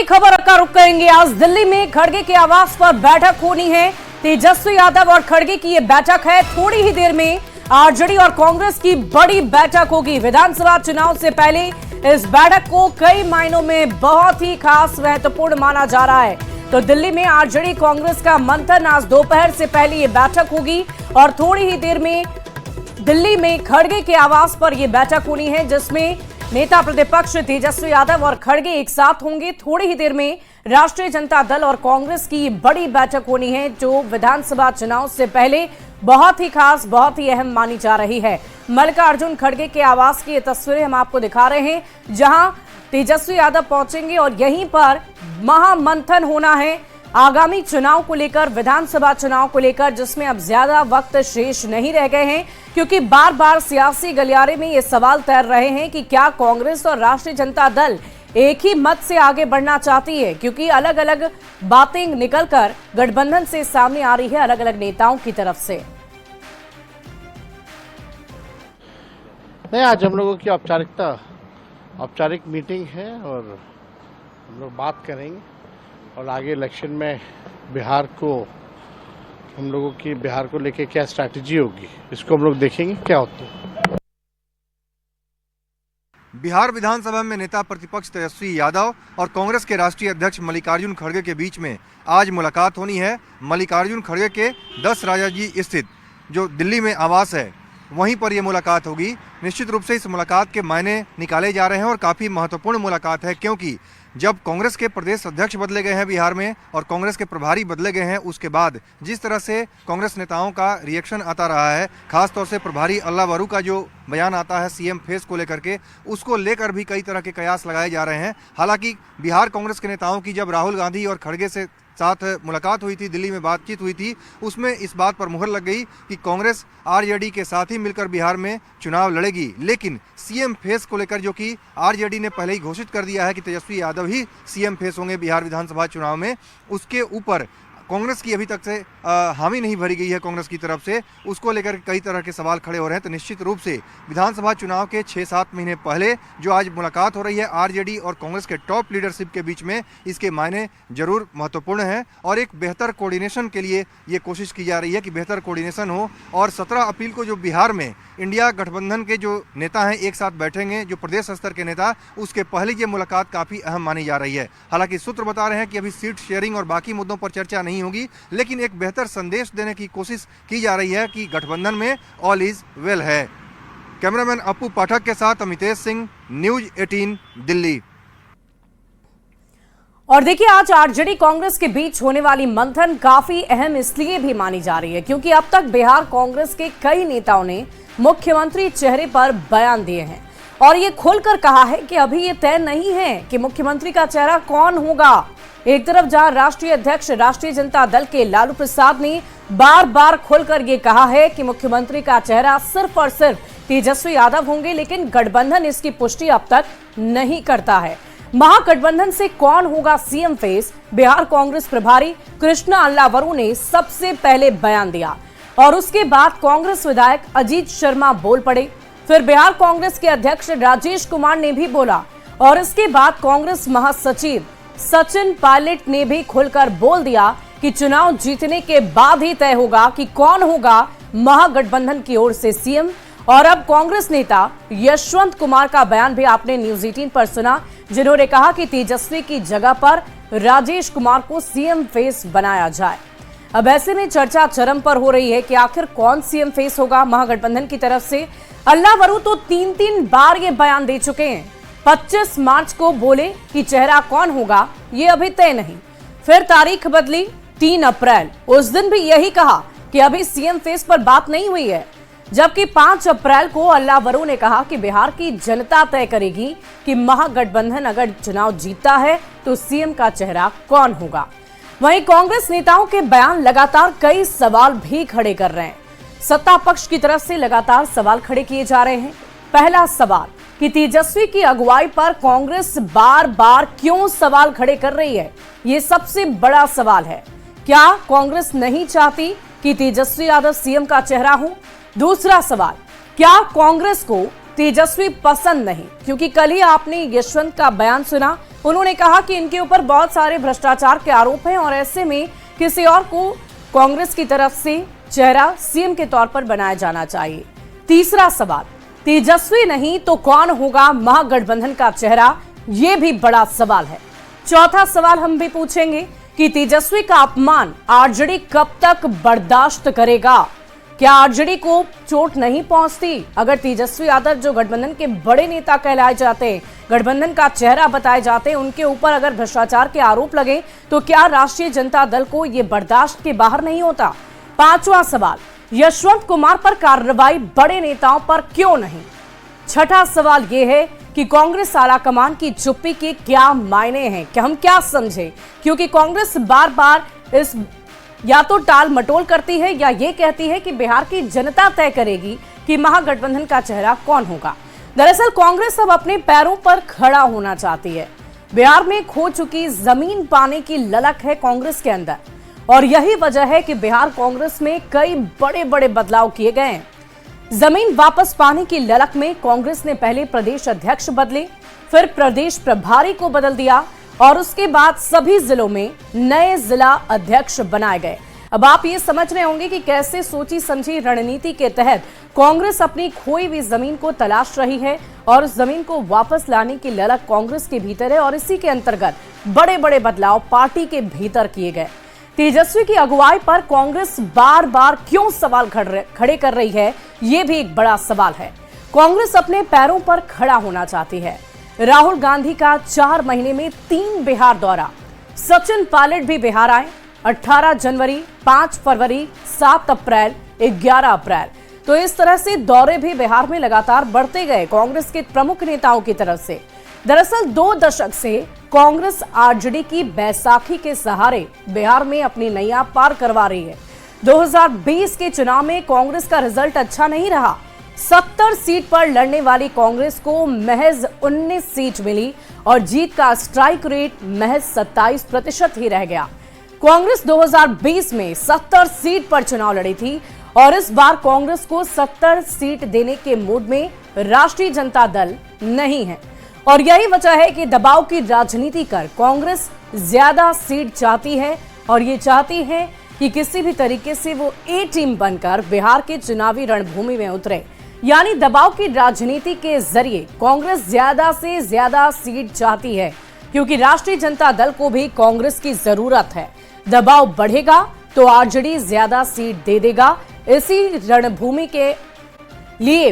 बड़ी खबर का रुख करेंगे। आज दिल्ली में खड़गे के आवास पर बैठक होनी है। तेजस्वी यादव और खड़गे की ये बैठक है। थोड़ी ही देर में आरजेडी और कांग्रेस की बड़ी बैठक होगी। विधानसभा चुनाव से पहले इस बैठक को कई मायनों में बहुत ही खास महत्वपूर्ण माना जा रहा है। तो दिल्ली में आरजेडी कांग्रेस का मंथन आज दोपहर से पहले ये बैठक होगी और थोड़ी ही देर में दिल्ली में खड़गे के आवास पर यह बैठक होनी है, जिसमें नेता प्रतिपक्ष तेजस्वी यादव और खड़गे एक साथ होंगे। थोड़ी ही देर में राष्ट्रीय जनता दल और कांग्रेस की बड़ी बैठक होनी है, जो विधानसभा चुनाव से पहले बहुत ही खास, बहुत ही अहम मानी जा रही है। मल्लिकार्जुन खड़गे के आवास की ये तस्वीरें हम आपको दिखा रहे हैं, जहां तेजस्वी यादव पहुंचेंगे और यहीं पर महामंथन होना है आगामी चुनाव को लेकर, विधानसभा चुनाव को लेकर, जिसमें अब ज्यादा वक्त शेष नहीं रह गए हैं, क्योंकि बार बार सियासी गलियारे में ये सवाल तैर रहे हैं कि क्या कांग्रेस और राष्ट्रीय जनता दल एक ही मत से आगे बढ़ना चाहती है, क्योंकि अलग अलग बातें निकलकर गठबंधन से सामने आ रही है अलग अलग नेताओं की तरफ से। नहीं, आज हम लोगों की औपचारिक मीटिंग है और हम लोग बात करेंगे और आगे इलेक्शन में बिहार को लेके क्या स्ट्रैटेजी होगी, इसको हम लोग देखेंगे क्या होता है। बिहार विधानसभा में नेता प्रतिपक्ष तेजस्वी यादव और कांग्रेस के राष्ट्रीय अध्यक्ष मल्लिकार्जुन खड़गे के बीच में आज मुलाकात होनी है। मल्लिकार्जुन खड़गे के 10 राजाजी स्थित जो दिल्ली में आवास है, वहीं पर यह मुलाकात होगी। निश्चित रूप से इस मुलाकात के मायने निकाले जा रहे हैं और काफ़ी महत्वपूर्ण मुलाकात है, क्योंकि जब कांग्रेस के प्रदेश अध्यक्ष बदले गए हैं बिहार में और कांग्रेस के प्रभारी बदले गए हैं, उसके बाद जिस तरह से कांग्रेस नेताओं का रिएक्शन आता रहा है, खासतौर से प्रभारी अल्लाह वरू का जो बयान आता है सीएम फेस को लेकर के, उसको लेकर भी कई तरह के कयास लगाए जा रहे हैं। हालांकि बिहार कांग्रेस के नेताओं की जब राहुल गांधी और खड़गे से साथ मुलाकात हुई थी, दिल्ली में बातचीत हुई थी, उसमें इस बात पर मुहर लग गई कि कांग्रेस आरजेडी के साथ ही मिलकर बिहार में चुनाव लड़ेगी। लेकिन सीएम फेस को लेकर, जो कि आरजेडी ने पहले ही घोषित कर दिया है कि तेजस्वी यादव ही सीएम फेस होंगे बिहार विधानसभा चुनाव में, उसके ऊपर कांग्रेस की अभी तक से हामी नहीं भरी गई है कांग्रेस की तरफ से। उसको लेकर कई तरह के सवाल खड़े हो रहे हैं। तो निश्चित रूप से विधानसभा चुनाव के 6-7 महीने पहले जो आज मुलाकात हो रही है आरजेडी और कांग्रेस के टॉप लीडरशिप के बीच में, इसके मायने जरूर महत्वपूर्ण हैं और एक बेहतर कोऑर्डिनेशन के लिए ये कोशिश की जा रही है कि बेहतर कोऑर्डिनेशन हो। और 17 अप्रैल को जो बिहार में इंडिया गठबंधन के जो नेता हैं एक साथ बैठेंगे, जो प्रदेश स्तर के नेता, उसके पहले ये मुलाकात काफ़ी अहम मानी जा रही है। हालांकि सूत्र बता रहे हैं कि अभी सीट शेयरिंग और बाकी मुद्दों पर चर्चा नहीं होगी, लेकिन एक बेहतर संदेश देने की कोशिश की जा रही है कि गठबंधन में ऑल इज वेल है। कैमरामैन अपू पाठक के साथ अमितेश सिंह, न्यूज 18 दिल्ली। और देखिए, आज आरजेडी कांग्रेस के बीच होने वाली मंथन काफी अहम इसलिए भी मानी जा रही है क्योंकि अब तक बिहार कांग्रेस के कई नेताओं ने मुख्यमंत्री चेहरे पर बयान दिए हैं और ये खुलकर कहा है कि अभी ये तय नहीं है कि मुख्यमंत्री का चेहरा कौन होगा। एक तरफ जहां राष्ट्रीय अध्यक्ष राष्ट्रीय जनता दल के लालू प्रसाद ने बार बार खुलकर ये कहा है कि मुख्यमंत्री का चेहरा सिर्फ और सिर्फ तेजस्वी यादव होंगे, लेकिन गठबंधन इसकी पुष्टि अब तक नहीं करता है। महागठबंधन से कौन होगा सीएम फेस, बिहार कांग्रेस प्रभारी कृष्णा अल्लावरू ने सबसे पहले बयान दिया और उसके बाद कांग्रेस विधायक अजीत शर्मा बोल पड़े। फिर बिहार कांग्रेस के अध्यक्ष राजेश कुमार ने भी बोला और इसके बाद कांग्रेस महासचिव सचिन पायलट ने भी खुलकर बोल दिया कि चुनाव जीतने के बाद ही तय होगा कि कौन होगा महागठबंधन की ओर से सीएम। और अब कांग्रेस नेता यशवंत कुमार का बयान भी आपने न्यूज 18 पर सुना, जिन्होंने कहा कि तेजस्वी की जगह पर राजेश कुमार को सीएम फेस बनाया जाए। अब ऐसे में चर्चा चरम पर हो रही है कि आखिर कौन सीएम फेस होगा महागठबंधन की तरफ से। अल्लावरू तो 3 बार ये बयान दे चुके हैं। 25 मार्च को बोले कि चेहरा कौन होगा ये अभी तय नहीं, फिर तारीख बदली 3 अप्रैल, उस दिन भी यही कहा कि अभी सीएम फेस पर बात नहीं हुई है, जबकि 5 अप्रैल को अल्लावरू ने कहा कि बिहार की जनता तय करेगी कि महागठबंधन अगर चुनाव जीतता है तो सीएम का चेहरा कौन होगा। वहीं कांग्रेस नेताओं के बयान लगातार कई सवाल भी खड़े कर रहे हैं। सत्ता पक्ष की तरफ से लगातार सवाल खड़े किए जा रहे हैं। पहला सवाल कि तेजस्वी की अगुवाई पर कांग्रेस बार बार क्यों सवाल खड़े कर रही है, ये सबसे बड़ा सवाल है। क्या कांग्रेस नहीं चाहती कि तेजस्वी यादव सीएम का चेहरा हो? दूसरा सवाल, क्या कांग्रेस को तेजस्वी पसंद नहीं, क्योंकि कल ही आपने यशवंत का बयान सुना। उन्होंने कहा कि इनके ऊपर बहुत सारे भ्रष्टाचार के आरोप हैं और ऐसे में किसी और को कांग्रेस की तरफ से चेहरा सीएम के तौर पर बनाया जाना चाहिए। तीसरा सवाल, तेजस्वी नहीं तो कौन होगा महागठबंधन का चेहरा? यह भी बड़ा सवाल है। चौथा सवाल हम भी पूछेंगे कि तेजस्वी का अपमान आरजेडी कब तक बर्दाश्त करेगा? क्या आरजेडी को चोट नहीं पहुंचती अगर तेजस्वी यादव, जो गठबंधन के बड़े नेता कहलाए जाते हैं, गठबंधन का चेहरा बताए जाते हैं, उनके ऊपर अगर भ्रष्टाचार के आरोप लगे तो क्या राष्ट्रीय जनता दल को यह बर्दाश्त के बाहर नहीं होता? पांचवा सवाल, यशवंत कुमार पर कार्रवाई बड़े नेताओं पर क्यों नहीं? छठा सवाल यह है कि कांग्रेस आलाकमान की चुप्पी के क्या मायने हैं, कि हम क्या समझे? क्योंकि कांग्रेस बार बार इस या तो टाल मटोल करती है या ये कहती है कि बिहार की जनता तय करेगी कि महागठबंधन का चेहरा कौन होगा। दरअसल कांग्रेस अब अपने पैरों पर खड़ा होना चाहती है। बिहार में खो चुकी जमीन पाने की ललक है कांग्रेस के अंदर, और यही वजह है कि बिहार कांग्रेस में कई बड़े बड़े बदलाव किए गए हैं। जमीन वापस पाने की ललक में कांग्रेस ने पहले प्रदेश अध्यक्ष बदले, फिर प्रदेश प्रभारी को बदल दिया और उसके बाद सभी जिलों में नए जिला अध्यक्ष बनाए गए। अब आप ये समझ रहे होंगे कि कैसे सोची समझी रणनीति के तहत कांग्रेस अपनी खोई हुई जमीन को तलाश रही है और उस जमीन को वापस लाने की ललक कांग्रेस के भीतर है, और इसी के अंतर्गत बड़े बड़े बदलाव पार्टी के भीतर किए गए। तेजस्वी की अगुवाई पर कांग्रेस बार बार क्यों सवाल खड़े कर रही है, ये भी एक बड़ा सवाल है। कांग्रेस अपने पैरों पर खड़ा होना चाहती है। राहुल गांधी का 4 महीने में 3 बिहार दौरा, सचिन पायलट भी बिहार आए, 18 जनवरी, 5 फरवरी, 7 अप्रैल, 11 अप्रैल। तो इस तरह से दौरे भी बिहार में लगातार बढ़ते गए कांग्रेस के प्रमुख नेताओं की तरफ से। दरअसल 2 दशक से कांग्रेस आरजेडी की बैसाखी के सहारे बिहार में अपनी नैया पार करवा रही है। 2020 के चुनाव में कांग्रेस का रिजल्ट अच्छा नहीं रहा। 70 सीट पर लड़ने वाली कांग्रेस को महज 19 सीट मिली और जीत का स्ट्राइक रेट महज 27% ही रह गया। कांग्रेस 2020 में 70 सीट पर चुनाव लड़ी थी और इस बार कांग्रेस को 70 सीट देने के मूड में राष्ट्रीय जनता दल नहीं है, और यही वजह है कि दबाव की राजनीति कर कांग्रेस ज्यादा सीट चाहती है और ये चाहती है कि किसी भी तरीके से वो ए टीम बनकर बिहार के चुनावी रणभूमि में उतरे। यानी दबाव की राजनीति के जरिए कांग्रेस ज्यादा से ज्यादा सीट चाहती है, क्योंकि राष्ट्रीय जनता दल को भी कांग्रेस की जरूरत है। दबाव बढ़ेगा तो आरजेडी ज्यादा सीट दे देगा। इसी रणभूमि के लिए